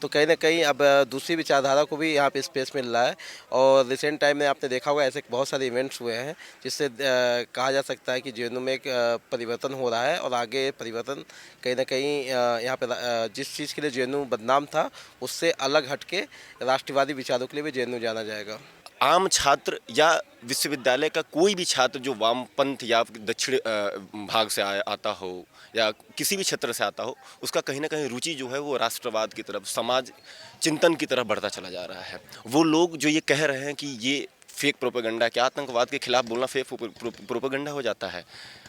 तो कहीं न कहीं अब दूसरी विचारधारा को भी यहाँ पे स्पेस मिल रहा है। और रिसेंट टाइम में आपने देखा होगा ऐसे बहुत सारे इवेंट्स हुए हैं जिससे कहा जा सकता है कि जेएनयू में एक परिवर्तन हो रहा है और आगे परिवर्तन कहीं न कहीं यहाँ पे जिस चीज़ के लिए जेएनयू बदनाम था उससे अलग हट के राष्ट्रवादी विचारों के लिए भी जेएनयू जाना जाएगा। आम छात्र या विश्वविद्यालय का कोई भी छात्र जो वामपंथ या दक्षिण भाग से आता हो या किसी भी क्षेत्र से आता हो, उसका कहीं ना कहीं रुचि जो है वो राष्ट्रवाद की तरफ, समाज चिंतन की तरफ बढ़ता चला जा रहा है। वो लोग जो ये कह रहे हैं कि ये फेक प्रोपेगेंडा, क्या आतंकवाद के खिलाफ बोलना फेक प्रोपेगेंडा हो जाता है,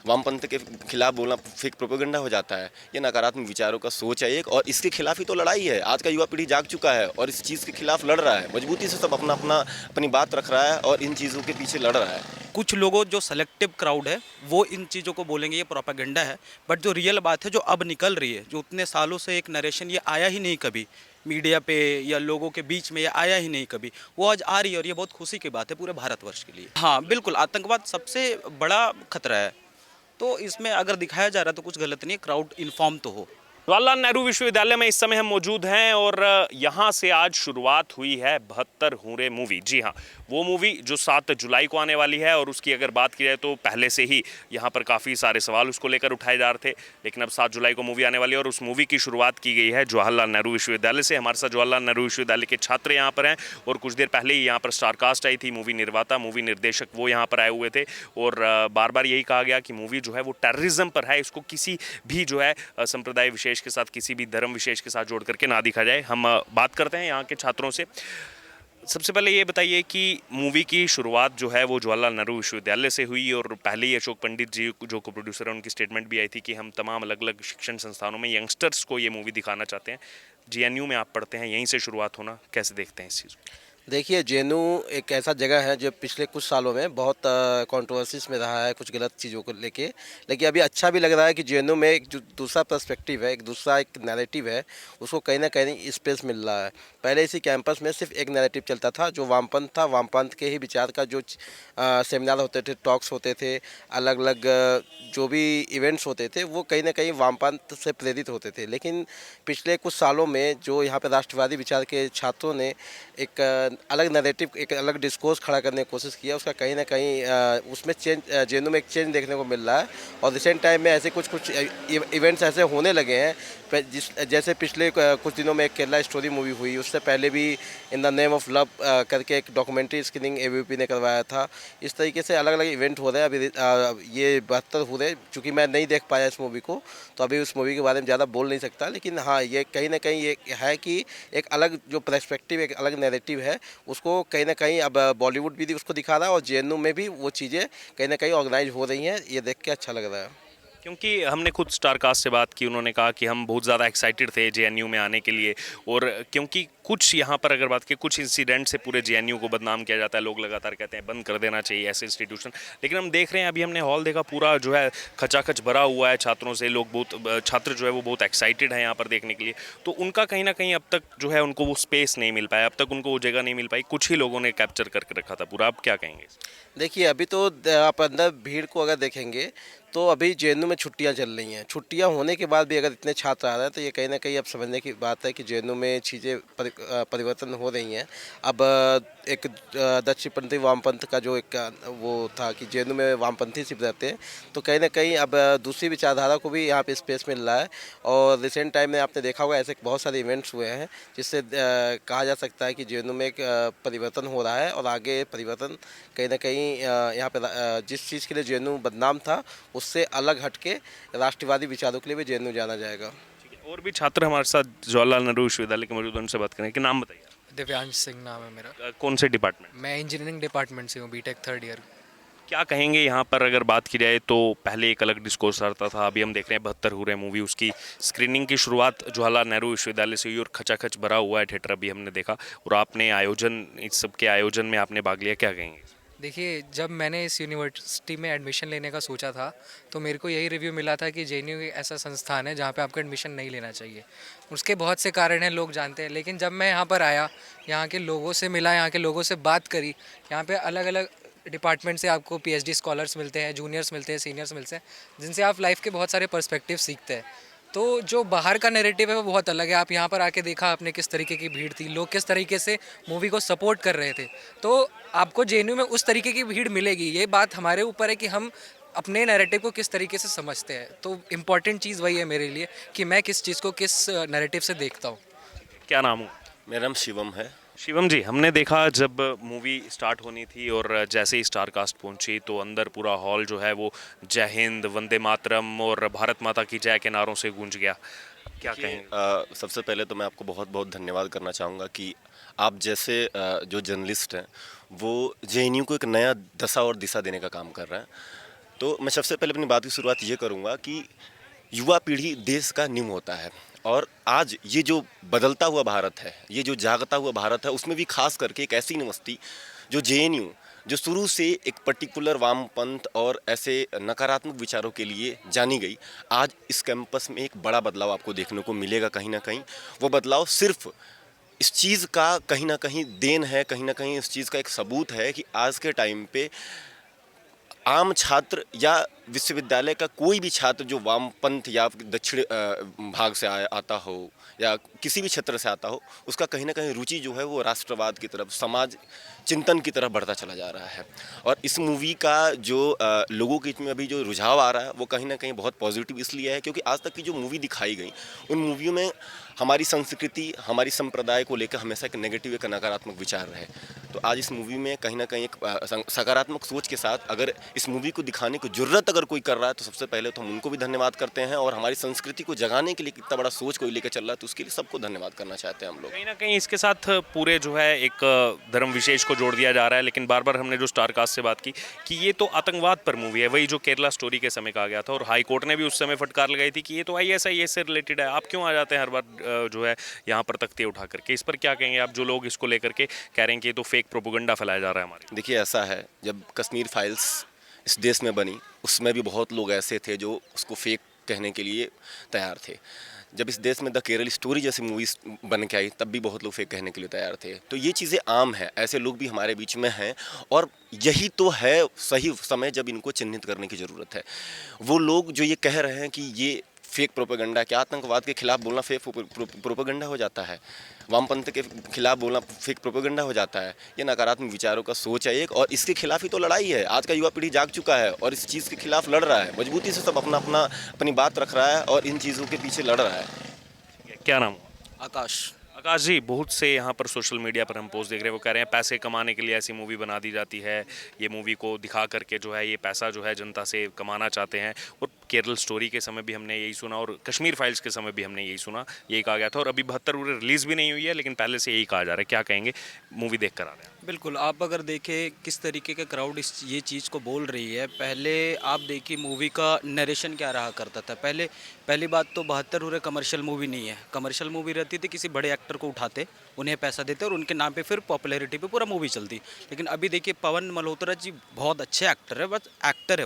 वामपंथ के खिलाफ बोलना फेक प्रोपेगेंडा हो जाता है। ये नकारात्मक विचारों का सोच है एक, और इसके खिलाफ ही तो लड़ाई है। आज का युवा पीढ़ी जाग चुका है और इस चीज़ के खिलाफ लड़ रहा है, मजबूती से सब अपनी बात रख रहा है और इन चीज़ों के पीछे लड़ रहा है। कुछ लोगों जो सेलेक्टिव क्राउड है वो इन चीज़ों को बोलेंगे ये प्रोपेगेंडा है, बट जो रियल बात है जो अब निकल रही है, जो उतने सालों से एक नरेशन ये आया ही नहीं कभी मीडिया पे या लोगों के बीच में, ये आया ही नहीं कभी, वो आज आ रही है और ये बहुत खुशी की बात है पूरे भारतवर्ष के लिए। हाँ बिल्कुल, आतंकवाद सबसे बड़ा खतरा है, तो इसमें अगर दिखाया जा रहा है तो कुछ गलत नहीं है, क्राउड इन्फॉर्म तो हो। जवाहरलाल नेहरू विश्वविद्यालय में इस समय हम मौजूद हैं और यहाँ से आज शुरुआत हुई है 72 हूरे मूवी। जी हाँ, वो मूवी जो 7 जुलाई को आने वाली है, और उसकी अगर बात की जाए तो पहले से ही यहाँ पर काफ़ी सारे सवाल उसको लेकर उठाए जा रहे थे, लेकिन अब 7 जुलाई को मूवी आने वाली है और उस मूवी की शुरुआत की गई है जवाहरलाल नेहरू विश्वविद्यालय से। हमारे साथ जवाहरलाल नेहरू विश्वविद्यालय के छात्र यहाँ पर हैं और कुछ देर पहले ही यहाँ पर स्टारकास्ट आई थी, मूवी निर्माता, मूवी निर्देशक वो यहाँ पर आए हुए थे और बार बार यही कहा गया कि मूवी जो है वो टेररिज्म पर है, इसको किसी भी जो है संप्रदाय विशेष के साथ, किसी भी धर्म विशेष के साथ जोड़ करके ना दिखा जाए। हम बात करते हैं यहाँ के छात्रों से। सबसे पहले ये बताइए कि मूवी की शुरुआत जो है वो जवाहरलाल नेहरू विश्वविद्यालय से हुई और पहले ही अशोक पंडित जी जो को प्रोड्यूसर है उनकी स्टेटमेंट भी आई थी कि हम तमाम अलग अलग शिक्षण संस्थानों में यंगस्टर्स को ये मूवी दिखाना चाहते हैं। जेएनयू में आप पढ़ते हैं, यहीं से शुरुआत होना, कैसे देखते हैं इस चीज़ को? देखिए, जेएनयू एक ऐसा जगह है जो पिछले कुछ सालों में बहुत कंट्रोवर्सीज में रहा है कुछ गलत चीज़ों को लेके, लेकिन अभी अच्छा भी लग रहा है कि जेएनयू में एक जो दूसरा पर्सपेक्टिव है, एक दूसरा एक नैरेटिव है, उसको कहीं ना कहीं स्पेस मिल रहा है। पहले इसी कैंपस में सिर्फ एक नैरेटिव चलता था जो वामपंथ था, वामपंथ के ही विचार का जो सेमिनार होते थे, टॉक्स होते थे, अलग अलग जो भी इवेंट्स होते थे वो कहीं ना कहीं वामपंथ से प्रेरित होते थे। लेकिन पिछले कुछ सालों में जो यहाँ पे राष्ट्रवादी विचार के छात्रों ने एक अलग नैरेटिव, एक अलग डिस्कोर्स खड़ा करने की कोशिश किया, उसका कहीं ना कहीं उसमें चेंज, जेएनयू में एक चेंज देखने को मिल रहा है। और रिसेंट टाइम में ऐसे कुछ इवेंट्स ऐसे होने लगे हैं जैसे पिछले कुछ दिनों में एक केरला स्टोरी मूवी हुई, उससे पहले भी in the name of love करके एक डॉक्यूमेंट्री स्क्रीनिंग एबीवीपी ने करवाया था। इस तरीके से अलग अलग इवेंट हो रहे हैं। अभी ये 72 हो रहे, चूँकि मैं नहीं देख पाया इस मूवी को तो अभी उस मूवी के बारे में ज़्यादा बोल नहीं सकता, लेकिन हाँ ये कहीं ना कहीं ये है कि एक अलग जो पर्सपेक्टिव, एक अलग नैरेटिव है, उसको कहीं ना कहीं अब बॉलीवुड भी उसको दिखा रहा है और जेएनयू में भी वो चीज़ें कहीं ना कहीं ऑर्गेनाइज हो रही हैं। ये देख के अच्छा लग रहा है। क्योंकि हमने खुद स्टारकास्ट से बात की, उन्होंने कहा कि हम बहुत ज़्यादा एक्साइटेड थे जेएनयू में आने के लिए, और क्योंकि कुछ यहाँ पर अगर बात की कुछ इंसिडेंट से पूरे जेएनयू को बदनाम किया जाता है, लोग लगातार कहते हैं बंद कर देना चाहिए ऐसे इंस्टीट्यूशन, लेकिन हम देख रहे हैं अभी हमने हॉल देखा पूरा जो है खचाखच भरा हुआ है छात्रों से, लोग बहुत छात्र जो है वो बहुत एक्साइटेड हैं यहाँ पर देखने के लिए। तो उनका कहीं ना कहीं अब तक जो है उनको वो स्पेस नहीं मिल पाया, अब तक उनको वो जगह नहीं मिल पाई, कुछ ही लोगों ने कैप्चर करके रखा था पूरा। आप क्या कहेंगे? देखिए, अभी तो आप अंदर भीड़ को अगर देखेंगे तो अभी जेएनयू में छुट्टियां चल रही हैं। छुट्टियां होने के बाद भी अगर इतने छात्र आ रहे हैं तो ये कहीं ना कहीं अब समझने की बात है कि जेएनयू में चीज़ें परिवर्तन हो रही हैं। अब एक दक्षिणपंथी वामपंथ का जो एक वो था कि जेएनयू में वामपंथी सिर्फ रहते हैं, तो कहीं ना कहीं अब दूसरी विचारधारा को भी यहाँ पे स्पेस मिल रहा है। और रिसेंट टाइम में आपने देखा होगा ऐसे बहुत सारे इवेंट्स हुए हैं जिससे कहा जा सकता है कि जेएनयू में एक परिवर्तन हो रहा है और आगे परिवर्तन कहीं ना कहीं यहाँ पे जिस चीज़ के लिए जेएनयू बदनाम था उससे अलग हट के राष्ट्रवादी विचारों के लिए भी जेएनयू जाना जाएगा। और भी छात्र हमारे साथ जवाहरलाल नेहरू विश्वविद्यालय के मौजूद, उनसे बात करें कि नाम बताइए। दिव्यांश सिंह नाम है मेरा। कौन से डिपार्टमेंट? मैं इंजीनियरिंग डिपार्टमेंट से हूँ, बीटेक 3rd ईयर। क्या कहेंगे यहाँ पर अगर बात की जाए तो पहले एक अलग डिस्कोर्स रहता था, अभी हम देख रहे हैं 72 हो रहे मूवी, उसकी स्क्रीनिंग की शुरुआत जवाहरलाल नेहरू विश्वविद्यालय से हुई और खचाखच भरा हुआ है थिएटर, अभी हमने देखा, और आपने आयोजन, इस सब के आयोजन में आपने भाग लिया, क्या कहेंगे? देखिए, जब मैंने इस यूनिवर्सिटी में एडमिशन लेने का सोचा था तो मेरे को यही रिव्यू मिला था कि जेएनयू एक ऐसा संस्थान है जहाँ पे आपको एडमिशन नहीं लेना चाहिए। उसके बहुत से कारण हैं, लोग जानते हैं, लेकिन जब मैं यहाँ पर आया, यहाँ के लोगों से मिला, यहाँ के लोगों से बात करी, यहाँ पे अलग अलग डिपार्टमेंट से आपको पीएचडी स्कॉलर्स मिलते हैं, जूनियर्स मिलते हैं, सीनियर्स मिलते हैं, जिनसे आप लाइफ के बहुत सारे पर्सपेक्टिव सीखते हैं। तो जो बाहर का नैरेटिव है वो बहुत अलग है। आप यहाँ पर आके देखा आपने किस तरीके की भीड़ थी, लोग किस तरीके से मूवी को सपोर्ट कर रहे थे। तो आपको जेएनयू में उस तरीके की भीड़ मिलेगी। ये बात हमारे ऊपर है कि हम अपने नैरेटिव को किस तरीके से समझते हैं। तो इम्पॉर्टेंट चीज़ वही है मेरे लिए कि मैं किस चीज़ को किस नैरेटिव से देखता हूँ। क्या नाम हो? मेरा नाम शिवम है। शिवम जी, हमने देखा जब मूवी स्टार्ट होनी थी और जैसे ही स्टार कास्ट पहुंची तो अंदर पूरा हॉल जो है वो जय हिंद, वंदे मातरम और भारत माता की जय के नारों से गूंज गया। क्या कहेंगे? सबसे पहले तो मैं आपको बहुत बहुत धन्यवाद करना चाहूँगा कि आप जैसे जो जर्नलिस्ट हैं वो जेएनयू को एक नया दशा और दिशा देने का काम कर रहे हैं। तो मैं सबसे पहले अपनी बात की शुरुआत ये करूँगा कि युवा पीढ़ी देश का नींव होता है, और आज ये जो बदलता हुआ भारत है, ये जो जागता हुआ भारत है, उसमें भी खास करके एक ऐसी यूनिवर्सिटी जो जेएनयू, जो शुरू से एक पर्टिकुलर वामपंथ और ऐसे नकारात्मक विचारों के लिए जानी गई, आज इस कैंपस में एक बड़ा बदलाव आपको देखने को मिलेगा। कहीं ना कहीं वो बदलाव सिर्फ इस चीज़ का कहीं ना कहीं देन है, कहीं ना कहीं इस चीज़ का एक सबूत है कि आज के टाइम पे आम छात्र या विश्वविद्यालय का कोई भी छात्र जो वामपंथ या दक्षिण भाग से आता हो या किसी भी क्षेत्र से आता हो, उसका कहीं ना कहीं रुचि जो है वो राष्ट्रवाद की तरफ, समाज चिंतन की तरफ बढ़ता चला जा रहा है। और इस मूवी का जो लोगों के में अभी जो रुझाव आ रहा है वो कहीं ना कहीं बहुत पॉजिटिव इसलिए है क्योंकि आज तक की जो मूवी दिखाई गई उन मूवियों में हमारी संस्कृति, हमारी संप्रदाय को लेकर हमेशा एक नेगेटिव, एक नकारात्मक विचार रहे। तो आज इस मूवी में कहीं ना कहीं एक सकारात्मक सोच के साथ अगर इस मूवी को दिखाने की जरूरत अगर कोई कर रहा है तो सबसे पहले तो हम उनको भी धन्यवाद करते हैं, और हमारी संस्कृति को जगाने के लिए कितना बड़ा सोच कोई लेकर चल रहा है तो उसके लिए सबको धन्यवाद करना चाहते हैं हम लोग। कहीं ना कहीं इसके साथ पूरे जो है एक धर्म विशेष को जोड़ दिया जा रहा है, लेकिन बार बार हमने जो स्टार कास्ट से बात की कि ये तो आतंकवाद पर मूवी है, वही जो केरला स्टोरी के समय कहा गया था, और हाई कोर्ट ने भी उस समय फटकार लगाई थी कि ये तो आईएसआईएस से रिलेटेड है, आप क्यों आ जाते हैं हर बार जो है यहाँ पर तख्ते उठा करके। इस पर क्या कहेंगे आप, जो लोग इसको लेकर के कह रहे हैं कि ये तो फेक प्रोपेगेंडा फैलाया जा रहा है हमारे? देखिए, ऐसा है, जब कश्मीर फाइल्स इस देश में बनी उसमें भी बहुत लोग ऐसे थे जो उसको फेक कहने के लिए तैयार थे। जब इस देश में द केरल स्टोरी जैसी मूवीज बन के आई तब भी बहुत लोग फेक कहने के लिए तैयार थे। तो ये चीज़ें आम है, ऐसे लोग भी हमारे बीच में हैं, और यही तो है सही समय जब इनको चिन्हित करने की ज़रूरत है। वो लोग जो ये कह रहे हैं कि ये फेक प्रोपेगेंडा, क्या आतंकवाद के खिलाफ बोलना फेक प्रोपेगेंडा हो जाता है? वामपंथ के खिलाफ बोलना फेक प्रोपेगेंडा हो जाता है? ये नकारात्मक विचारों का सोच है एक, और इसके खिलाफ ही तो लड़ाई है। आज का युवा पीढ़ी जाग चुका है और इस चीज़ के खिलाफ लड़ रहा है, मजबूती से सब अपनी बात रख रहा है और इन चीज़ों के पीछे लड़ रहा है। क्या नाम? आकाश। आकाश जी, बहुत से यहाँ पर सोशल मीडिया पर हम पोस्ट देख रहे हैं, वो कह रहे हैं पैसे कमाने के लिए ऐसी मूवी बना दी जाती है, ये मूवी को दिखा करके जो है ये पैसा जो है जनता से कमाना चाहते हैं। और केरल स्टोरी के समय भी हमने यही सुना, और कश्मीर फाइल्स के समय भी हमने यही सुना, यही कहा गया था, और अभी 72 रिलीज़ भी नहीं हुई है लेकिन पहले से यही कहा जा रहा है। क्या कहेंगे, मूवी देख कर आ रहे हैं? बिल्कुल, आप अगर देखें किस तरीके का क्राउड ये चीज़ को बोल रही है। पहले आप देखिए मूवी का नरेशन क्या रहा करता था। पहली बात तो 72 हुए कमर्शियल मूवी नहीं है। कमर्शियल मूवी रहती थी, किसी बड़े एक्टर को उठाते, उन्हें पैसा देते और उनके नाम पे फिर पॉपुलैरिटी पे पूरा मूवी चलती। लेकिन अभी देखिए पवन मल्होत्रा जी बहुत अच्छे एक्टर है, बस एक्टर है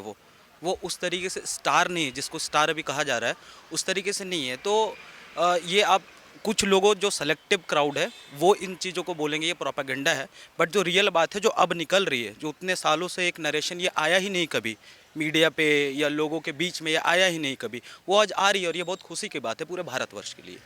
वो उस तरीके से स्टार नहीं है, जिसको स्टार अभी कहा जा रहा है उस तरीके से नहीं है। तो ये आप कुछ लोगों जो सेलेक्टिव क्राउड है वो इन चीज़ों को बोलेंगे ये प्रोपेगेंडा है, बट जो रियल बात है जो अब निकल रही है, जो उतने सालों से एक नरेशन ये आया ही नहीं कभी मीडिया पे या लोगों के बीच में, ये आया ही नहीं कभी, वो आज आ रही है और ये बहुत खुशी की बात है पूरे भारतवर्ष के लिए।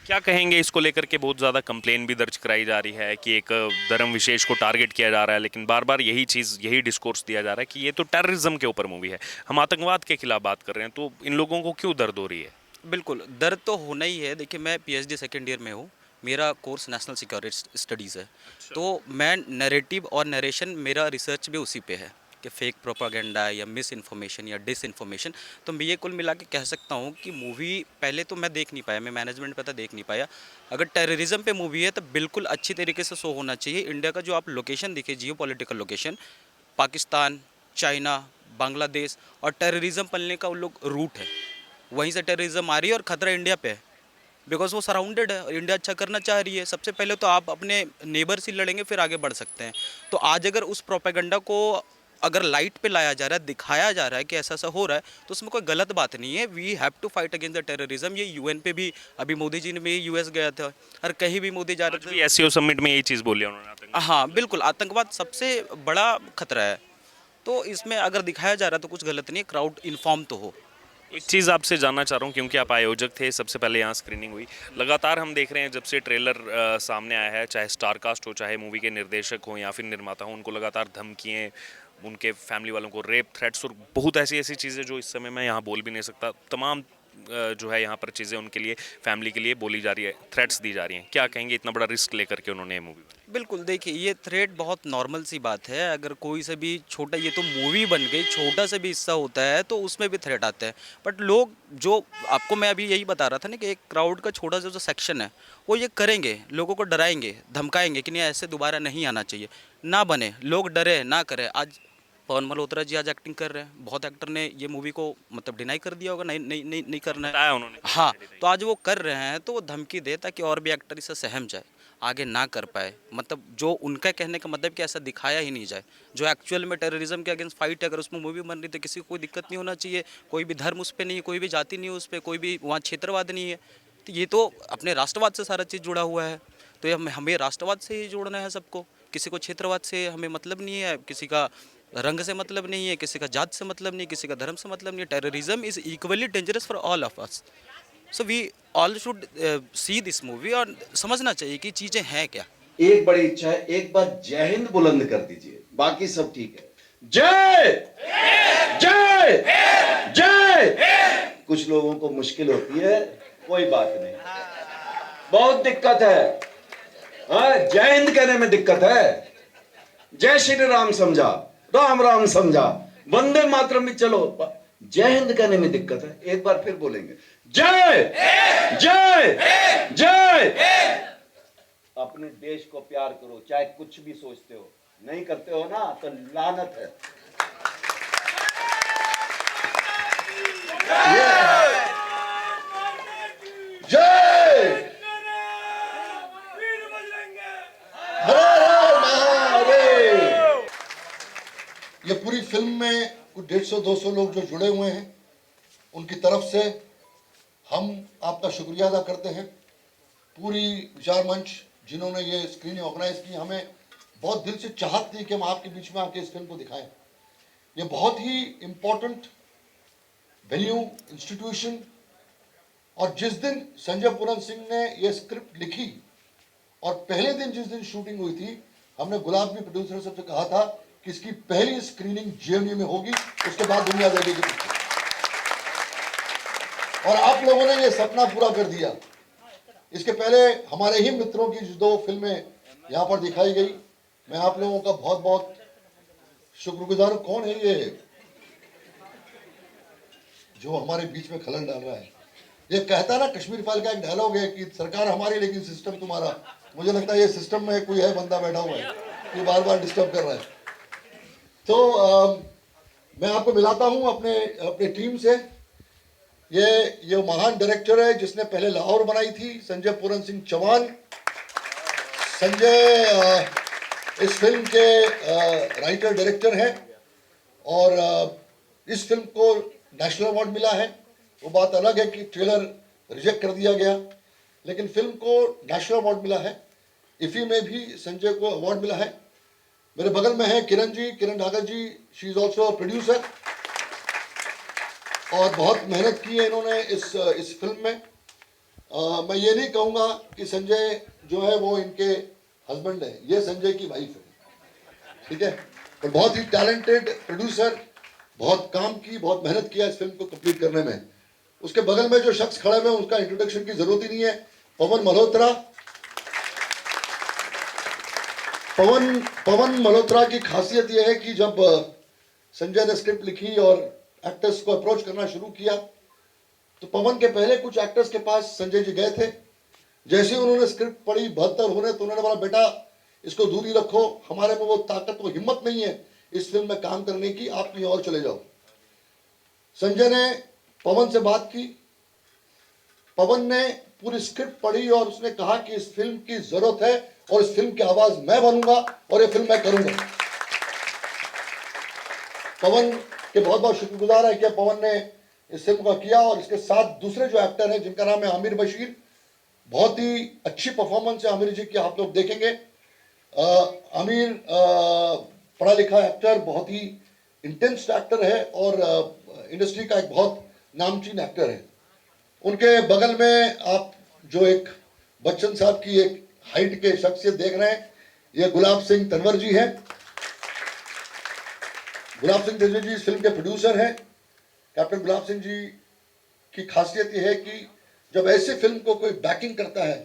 क्या कहेंगे इसको लेकर के? बहुत ज़्यादा कंप्लेन भी दर्ज कराई जा रही है कि एक धर्म विशेष को टारगेट किया जा रहा है, लेकिन बार बार यही डिस्कोर्स दिया जा रहा है कि ये तो टेररिज्म के ऊपर मूवी है, हम आतंकवाद के खिलाफ बात कर रहे हैं, तो इन लोगों को क्यों दर्द हो रही है? बिल्कुल, दर्द तो होना ही है। देखिए मैं पीएचडी सेकेंड ईयर में हूँ, मेरा कोर्स नेशनल सिक्योरिटी स्टडीज़ है। तो मैं नैरेटिव और नरेशन, मेरा रिसर्च भी उसी पे है कि फेक प्रोपागेंडा या मिस इन्फॉर्मेशन या डिस इन्फॉर्मेशन। तो मैं ये कुल मिला के कह सकता हूँ कि मूवी पहले तो मैं देख नहीं पाया, मैं मैनेजमेंट पे था, देख नहीं पाया। अगर टेररिज्म पे मूवी है तो बिल्कुल अच्छी तरीके से शो होना चाहिए। इंडिया का जो आप लोकेशन दिखे, जियो political location, Pakistan, China, Bangladesh, और टेररिज्म पलने का वो लोग रूट है, वहीं से टेररिज्म आ रही है और ख़तरा इंडिया पे है, बिकॉज वो सराउंडेड है और इंडिया अच्छा करना चाह रही है। सबसे पहले तो आप अपने नेबर से लड़ेंगे फिर आगे बढ़ सकते हैं। तो आज अगर उस प्रोपेगेंडा को अगर लाइट पे लाया जा रहा है, दिखाया जा रहा है कि ऐसा ऐसा हो रहा है, तो उसमें कोई गलत बात नहीं है। We have to fight against the terrorism. ये यूएन पे भी, अभी मोदी जी ने भी यूएस गया था, हर कहीं भी मोदी जा रहे थे। एससीओ समिट में यही चीज़ बोली उन्होंने। हाँ बिल्कुल, आतंकवाद सबसे बड़ा खतरा है। तो इसमें अगर दिखाया जा रहा है तो कुछ गलत नहीं है, क्राउड इन्फॉर्म तो हो। एक चीज़ आपसे जानना चाह रहा हूँ क्योंकि आप आयोजक थे, सबसे पहले यहाँ स्क्रीनिंग हुई। लगातार हम देख रहे हैं जब से ट्रेलर सामने आया है, चाहे स्टारकास्ट हो, चाहे मूवी के निर्देशक हों या फिर निर्माता हों, उनको लगातार धमकियाँ, उनके फैमिली वालों को रेप थ्रेट्स और बहुत ऐसी ऐसी चीज़ें जो इस समय मैं यहाँ बोल भी नहीं सकता, तमाम जो है यहाँ पर चीज़ें उनके लिए, फैमिली के लिए बोली जा रही है, थ्रेट्स दी जा रही हैं। क्या कहेंगे इतना बड़ा रिस्क लेकर के उन्होंने ये मूवी बनाई? बिल्कुल, देखिए ये थ्रेट बहुत नॉर्मल सी बात है। अगर कोई से भी छोटा, ये तो मूवी बन गई, छोटा सा भी हिस्सा होता है तो उसमें भी थ्रेट आते हैं। बट लोग जो, आपको मैं अभी यही बता रहा था ना कि एक क्राउड का छोटा सा जो सेक्शन है वो ये करेंगे, लोगों को डराएंगे, धमकाएंगे कि नहीं ऐसे दोबारा नहीं आना चाहिए, ना बने, लोग डरे ना करें। आज पवन मल्होत्रा जी आज एक्टिंग कर रहे हैं, बहुत एक्टर ने ये मूवी को मतलब डिनाई कर दिया होगा, नहीं नहीं नहीं नहीं करना है। बताया उन्होंने। हाँ, तो आज वो कर रहे हैं तो वो धमकी दे ताकि और भी एक्टर इससे सहम जाए, आगे ना कर पाए। मतलब जो उनका कहने का मतलब कि ऐसा दिखाया ही नहीं जाए, जो एक्चुअल में टेररिज्म के अगेंस्ट फाइट है, अगर उसमें मूवी बन रही तो किसी को कोई दिक्कत नहीं होना चाहिए, कोई भी धर्म उस पर नहीं है, कोई भी जाति नहीं है उस पर, कोई भी वहाँ क्षेत्रवाद नहीं है। तो ये तो अपने राष्ट्रवाद से सारा चीज़ जुड़ा हुआ है, तो ये हमें राष्ट्रवाद से ही जोड़ना है सबको, किसी को क्षेत्रवाद से हमें मतलब नहीं है, किसी का रंग से मतलब नहीं है, किसी का जात से मतलब नहीं, किसी का धर्म से मतलब नहीं है। Terrorism is equally dangerous for all of us. So we all should see this movie और समझना चाहिए कि चीज़ें हैं क्या। एक बड़ी इच्छा है, एक बार जय हिंद बुलंद कर दीजिए, बाकी सब ठीक है। जय जय जय। कुछ लोगों को मुश्किल होती है, कोई बात नहीं, बहुत दिक्कत है। हाँ, जय हिंद कहने में दिक्कत है, जय श्री राम समझा, राम राम समझा, वंदे मातरम भी चलो, जय हिंद कहने में दिक्कत है। एक बार फिर बोलेंगे, जय जय जय। अपने देश को प्यार करो, चाहे कुछ भी सोचते हो, नहीं करते हो ना तो लानत है। जय ये पूरी फिल्म में कुछ 150-200 लोग जो जुड़े हुए हैं, उनकी तरफ से हम आपका शुक्रिया अदा करते हैं। पूरी विचार मंच जिन्होंने ये स्क्रीनिंग ऑर्गेनाइज की, हमें बहुत दिल से चाहत थी कि हम आपके बीच में आके इस फिल्म को दिखाएं। ये बहुत ही इम्पोर्टेंट वेन्यू, इंस्टीट्यूशन, और जिस दिन संजय पूरन सिंह ने ये स्क्रिप्ट लिखी और पहले दिन जिस दिन शूटिंग हुई थी, हमने गुलाब भी प्रोड्यूसर सबसे कहा था कि इसकी पहली स्क्रीनिंग जेएनयू में होगी, उसके बाद दुनिया देखेगी। और आप लोगों ने ये सपना पूरा कर दिया। इसके पहले हमारे ही मित्रों की जो 2 फिल्में यहाँ पर दिखाई गई, मैं आप लोगों का बहुत बहुत शुक्रगुजार हूँ। कौन है ये जो हमारे बीच में खलल डाल रहा है? ये कहता ना, कश्मीर फाइल का एक डायलॉग है कि सरकार हमारी लेकिन सिस्टम तुम्हारा। मुझे लगता है ये सिस्टम में कोई है बंदा बैठा हुआ है, ये बार बार डिस्टर्ब कर रहा है। तो मैं आपको मिलाता हूँ अपने टीम से। ये महान डायरेक्टर है जिसने पहले लाहौर बनाई थी, संजय पूरन सिंह चौहान। संजय इस फिल्म के राइटर डायरेक्टर हैं और इस फिल्म को नेशनल अवार्ड मिला है। वो बात अलग है कि ट्रेलर रिजेक्ट कर दिया गया, लेकिन फिल्म को नेशनल अवार्ड मिला है। इफ़ी में भी संजय को अवार्ड मिला है। मेरे बगल में है किरण ढाका जी, शी इज ऑल्सो प्रोड्यूसर, और बहुत मेहनत की है इन्होंने इस फिल्म में। मैं ये नहीं कहूँगा कि संजय जो है वो इनके हस्बैंड है, ये संजय की वाइफ है, ठीक है। और बहुत ही टैलेंटेड प्रोड्यूसर, बहुत काम की, बहुत मेहनत किया इस फिल्म को कंप्लीट करने में। उसके बगल में जो शख्स खड़े हुए हैं उसका इंट्रोडक्शन की जरूरत ही नहीं है, पवन मल्होत्रा। पवन मल्होत्रा की खासियत यह है कि जब संजय ने स्क्रिप्ट लिखी और एक्टर्स को अप्रोच करना शुरू किया, तो पवन के पहले कुछ एक्टर्स के पास संजय जी गए थे। जैसे ही उन्होंने स्क्रिप्ट पढ़ी 72 होने, तो उन्होंने बोला, बेटा इसको दूरी रखो, हमारे में वो ताकत, वो हिम्मत नहीं है इस फिल्म में काम करने की, आप कहीं और चले जाओ। संजय ने पवन से बात की, पवन ने पूरी स्क्रिप्ट पढ़ी और उसने कहा कि इस फिल्म की जरूरत है और इस फिल्म की आवाज मैं बनूंगा और ये फिल्म मैं करूंगा। पवन के बहुत बहुत शुक्रगुजार है कि पवन ने इस फिल्म का किया। और इसके साथ दूसरे जो एक्टर हैं जिनका नाम है आमिर बशीर, बहुत ही अच्छी परफॉर्मेंस है आमिर जी की, आप लोग देखेंगे। आमिर पढ़ा लिखा एक्टर, बहुत ही इंटेंस एक्टर है और इंडस्ट्री का एक बहुत नामचीन एक्टर हैं। उनके बगल में आप जो एक बच्चन साहब की एक हाइट के शख्सियत देख रहे हैं, ये गुलाब सिंह तनवर जी हैं। गुलाब सिंह तनवर जी इस फिल्म के प्रोड्यूसर हैं। कैप्टन गुलाब सिंह जी की खासियत यह है कि जब ऐसे फिल्म को कोई बैकिंग करता है,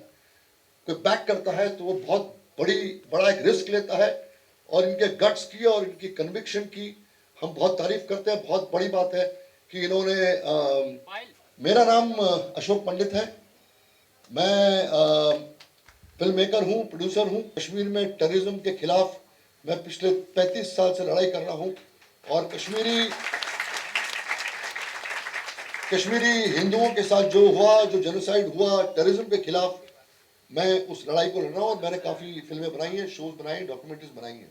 कोई बैक करता है, तो वो बहुत बड़ा एक रिस्क लेता है, और इनके गट्स की और इनकी कन्विक्शन की हम बहुत तारीफ करते हैं। बहुत बड़ी बात है कि इन्होंने मेरा नाम अशोक पंडित है। मैं फिल्म मेकर हूँ, प्रोड्यूसर हूँ। कश्मीर में टेररिज्म के खिलाफ मैं पिछले 35 साल से लड़ाई कर रहा हूँ, और कश्मीरी हिंदुओं के साथ जो हुआ, जो जेनोसाइड हुआ टेररिज्म के खिलाफ, मैं उस लड़ाई को लड़ रहा हूँ। और मैंने काफ़ी फिल्में बनाई हैं, शोज बनाए हैं, डॉक्यूमेंट्रीज बनाई हैं।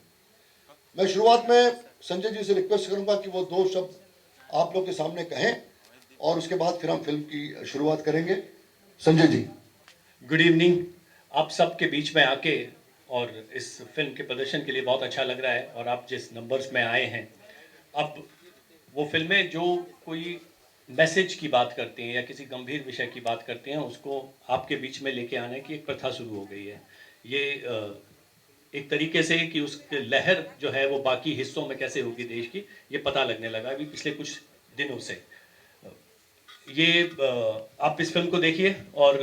मैं शुरुआत में संजय जी से रिक्वेस्ट करूंगा कि वो 2 शब्द आप लोग के सामने कहें, और उसके बाद फिर हम फिल्म की शुरुआत करेंगे। संजय जी। Good evening. आप सबके बीच में आके और इस फिल्म के प्रदर्शन के लिए बहुत अच्छा लग रहा है। और आप जिस नंबर्स में आए हैं, अब वो फिल्में जो कोई मैसेज की बात करती हैं या किसी गंभीर विषय की बात करती हैं, उसको आपके बीच में लेके आने की एक प्रथा शुरू हो गई है। ये एक तरीके से कि उसकी लहर जो है वो बाकी हिस्सों में कैसे होगी देश की, ये पता लगने लगा अभी पिछले कुछ दिनों से। ये आप इस फिल्म को देखिए, और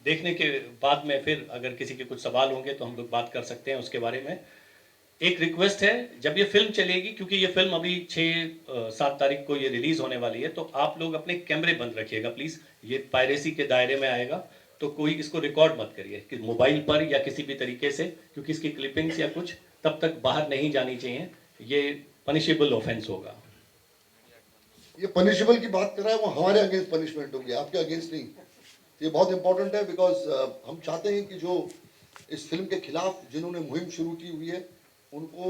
देखने के बाद में फिर अगर किसी के कुछ सवाल होंगे तो हम लोग बात कर सकते हैं उसके बारे में। एक रिक्वेस्ट है, जब ये फिल्म चलेगी, क्योंकि ये फिल्म अभी 6-7 तारीख को ये रिलीज होने वाली है, तो आप लोग अपने कैमरे बंद रखिएगा प्लीज़। ये पायरेसी के दायरे में आएगा, तो कोई इसको रिकॉर्ड मत करिए कि मोबाइल पर या किसी भी तरीके से, क्योंकि इसकी क्लिपिंग्स या कुछ तब तक बाहर नहीं जानी चाहिए। ये पनिशेबल ऑफेंस होगा। ये पनिशेबल की बात कर रहा है, वो हमारे अगेंस्ट पनिशमेंट होगी, आपके अगेंस्ट नहीं। ये बहुत इंपॉर्टेंट है, बिकॉज हम चाहते हैं कि जो इस फिल्म के खिलाफ जिन्होंने मुहिम शुरू की हुई है, उनको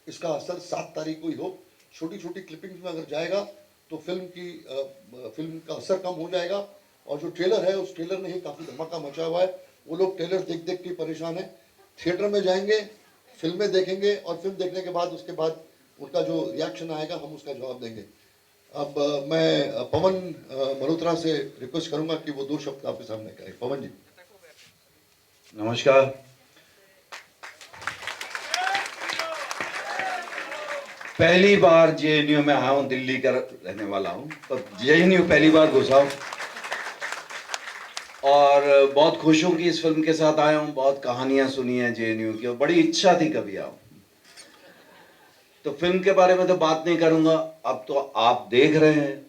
इसका असर 7 तारीख को ही हो। छोटी छोटी क्लिपिंग्स में अगर जाएगा तो फिल्म का असर कम हो जाएगा। और जो ट्रेलर है, उस ट्रेलर ने ही काफ़ी धमाका मचा हुआ है। वो लोग ट्रेलर देख देख के परेशान है। थिएटर में जाएंगे, फिल्में देखेंगे, और फिल्म देखने के बाद उसके बाद उनका जो रिएक्शन आएगा, हम उसका जवाब देंगे। अब मैं पवन मल्होत्रा से रिक्वेस्ट करूंगा कि वो 2 शब्द आपके सामने करें। पवन जी। नमस्कार। पहली बार जेएनयू में आया हूँ, दिल्ली का रहने वाला हूँ, तो जेएनयू पहली बार घुसा हूँ, और बहुत खुश हूँ कि इस फिल्म के साथ आया हूँ। बहुत कहानियां सुनी हैं जेएनयू की, और बड़ी इच्छा थी कभी आऊँ। तो फिल्म के बारे में तो बात नहीं करूँगा, अब तो आप देख रहे हैं,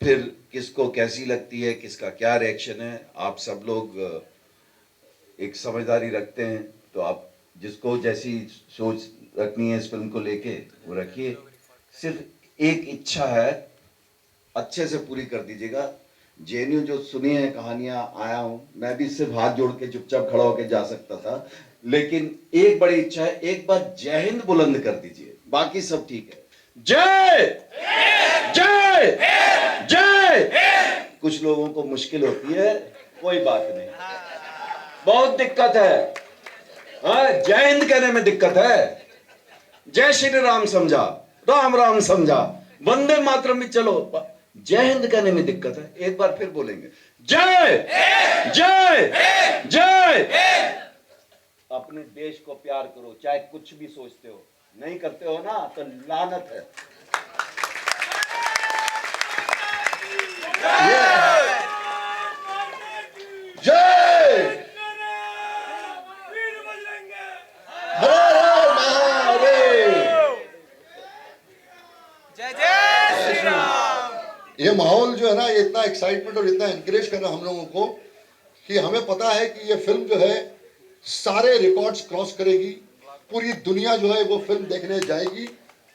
फिर किसको कैसी लगती है, किसका क्या रिएक्शन है। आप सब लोग एक समझदारी रखते हैं, तो आप जिसको जैसी सोच रखनी है इस फिल्म को लेके, वो रखिए। सिर्फ एक इच्छा है, अच्छे से पूरी कर दीजिएगा। जेएनयू जो सुनी है कहानियां, आया हूं, मैं भी सिर्फ हाथ जोड़ के चुपचाप खड़ा होकर जा सकता था, लेकिन एक बड़ी इच्छा है, एक बार जय हिंद बुलंद कर दीजिए, बाकी सब ठीक है। जय जय जय। कुछ लोगों को मुश्किल होती है, कोई बात नहीं, बहुत दिक्कत है। हाँ, जय हिंद कहने में दिक्कत है। जय श्री राम समझा, राम राम समझा, वंदे मातरम भी चलो, जय हिंद कहने में दिक्कत है। एक बार फिर बोलेंगे, जय जय जय। अपने देश को प्यार करो, चाहे कुछ भी सोचते हो। नहीं करते हो ना, तो लानत है। जय ये माहौल जो है ना, ये इतना एक्साइटमेंट और इतना एनकरेज कर रहा है हम लोगों को, कि हमें पता है कि ये फिल्म जो है सारे रिकॉर्ड्स क्रॉस करेगी। पूरी दुनिया जो है वो फिल्म देखने जाएगी,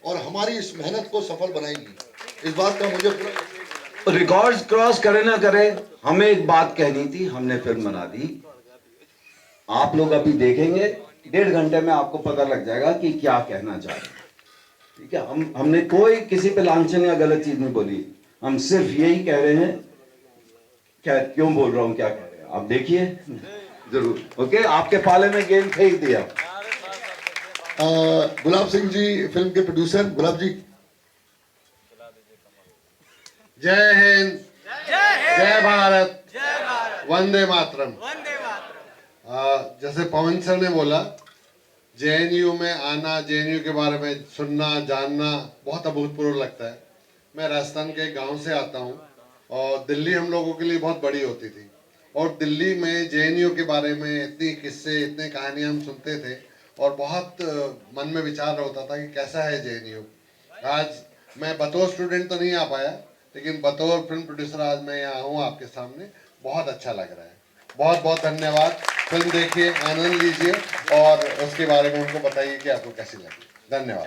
और हमारी इस मेहनत को सफल बनाएगी। इस बात का मुझे पूरा रिकॉर्ड्स क्रॉस करे ना करे, हमें एक बात कहनी थी, हमने फिल्म बना दी। आप लोग अभी देखेंगे, 1.5 घंटे में आपको पता लग जाएगा कि क्या कहना चाह रहे हैं। ठीक है, हमने कोई किसी पे लांछन या गलत चीज नहीं बोली, हम सिर्फ यही कह रहे हैं। क्या क्यों बोल रहा हूं, क्या कह रहे हैं, आप देखिए जरूर। ओके, आपके पाले में गेंद फेंक दिया। गुलाब सिंह जी फिल्म के प्रोड्यूसर, गुलाब जी। जय हिंद। जय भारत, वंदे मातरम। जैसे पवन सर ने बोला, जेएनयू में आना, जेएनयू के बारे में सुनना, जानना बहुत अभूतपूर्व लगता है। मैं राजस्थान के एक गांव से आता हूं और दिल्ली हम लोगों के लिए बहुत बड़ी होती थी, और दिल्ली में जेएनयू के बारे में इतनी किस्से, इतने कहानियां हम सुनते थे और बहुत मन में विचार होता था कि कैसा है जेएनयू। आज मैं बतौर स्टूडेंट तो नहीं आ पाया, लेकिन बतौर फिल्म प्रोड्यूसर आज मैं यहाँ हूँ आपके सामने। बहुत अच्छा लग रहा है। बहुत बहुत धन्यवाद। फिल्म देखिए, आनंद लीजिए और उसके बारे में हमको बताइए कि आपको कैसी लगी। धन्यवाद।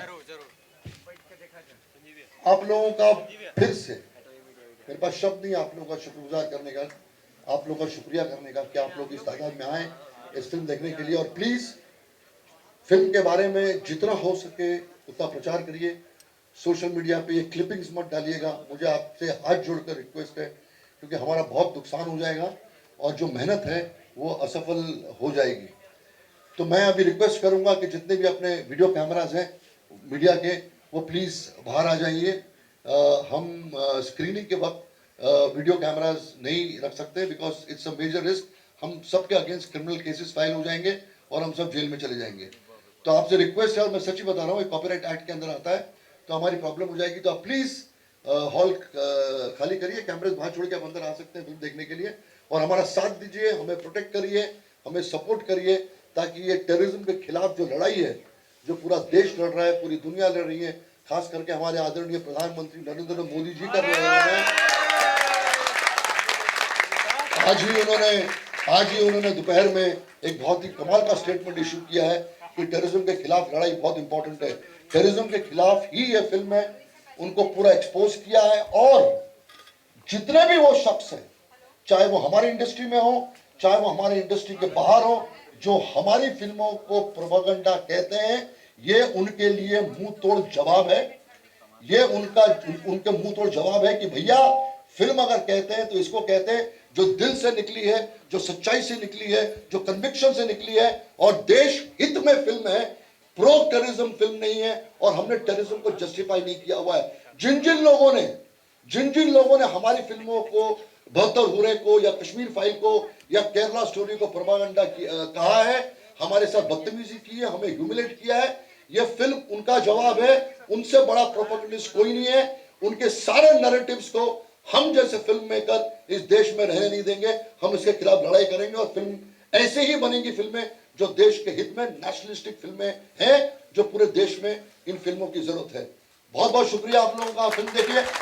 आप लोगों का फिर से, मेरे पास शब्द नहीं आप लोगों का शुक्रगुजार करने का, आप लोगों का शुक्रिया करने का कि आप लोग इस तादाद में आए इस फिल्म देखने के लिए। और प्लीज़ फिल्म के बारे में जितना हो सके उतना प्रचार करिए। सोशल मीडिया पे ये क्लिपिंग्स मत डालिएगा। मुझे आपसे हाथ जोड़कर रिक्वेस्ट है, क्योंकि हमारा बहुत नुकसान हो जाएगा और जो मेहनत है वो असफल हो जाएगी। तो मैं अभी रिक्वेस्ट करूंगा कि जितने भी अपने वीडियो कैमराज हैं मीडिया के, वो प्लीज़ बाहर आ जाइए। हम स्क्रीनिंग के वक्त वीडियो कैमराज नहीं रख सकते, because it's a major risk. हम सब के अगेंस्ट क्रिमिनल केसेस फाइल हो जाएंगे और हम सब जेल में चले जाएंगे। तो आपसे रिक्वेस्ट है, और मैं सच ही बता रहा हूँ, ये कॉपीराइट एक्ट के अंदर आता है, तो हमारी प्रॉब्लम हो जाएगी। तो आप प्लीज़ हॉल खाली करिए, कैमरे बाहर छोड़ के आप अंदर आ सकते हैं फिल्म देखने के लिए, और हमारा साथ दीजिए, हमें प्रोटेक्ट करिए, हमें सपोर्ट करिए, ताकि ये टेररिज्म के खिलाफ जो लड़ाई है, जो पूरा देश लड़ रहा है, पूरी दुनिया लड़ रही है, खास करके हमारे आदरणीय प्रधानमंत्री नरेंद्र मोदी जी कर रहे हैं। आज ही उन्होंने दोपहर में एक बहुत ही कमाल का स्टेटमेंट इशू किया है कि टेररिज्म के खिलाफ लड़ाई बहुत इंपॉर्टेंट है। टेररिज्म के खिलाफ ही ये फिल्म है, उनको पूरा एक्सपोज किया है। और जितने भी वो शख्स हैं, चाहे वो हमारी इंडस्ट्री में हो, चाहे वो हमारी इंडस्ट्री के बाहर हो, जो हमारी फिल्मों को प्रोपेगेंडा कहते हैं, ये उनके लिए मुंह तोड़ जवाब है। ये उनके मुंह तोड़ जवाब है कि भैया फिल्म अगर कहते हैं तो इसको कहते हैं जो दिल से निकली है, जो सच्चाई से निकली है, जो कन्विक्शन से निकली है, और देश हित में फिल्म है, प्रो टेररिज्म फिल्म नहीं है। और हमने टेररिज्म को जस्टिफाई नहीं किया हुआ है। जिन जिन लोगों ने हमारी फिल्मों को, 72 हुरे को या कश्मीर फाइल को या केरला स्टोरी को प्रोपेगेंडा कहा है, हमारे साथ बदतमीजी की है, हमें ह्यूमिलेट किया है, ये फिल्म उनका जवाब है। उनसे बड़ा प्रोपेगेंडिस्ट कोई नहीं है। उनके सारे नैरेटिव्स को हम जैसे फिल्म मेकर इस देश में रहने नहीं देंगे। हम इसके खिलाफ लड़ाई करेंगे और फिल्म ऐसे ही बनेंगी फिल्में जो देश के हित में, नेशनलिस्टिक फिल्में हैं, जो पूरे देश में इन फिल्मों की जरूरत है। बहुत बहुत शुक्रिया आप लोगों का। फिल्म देखिए,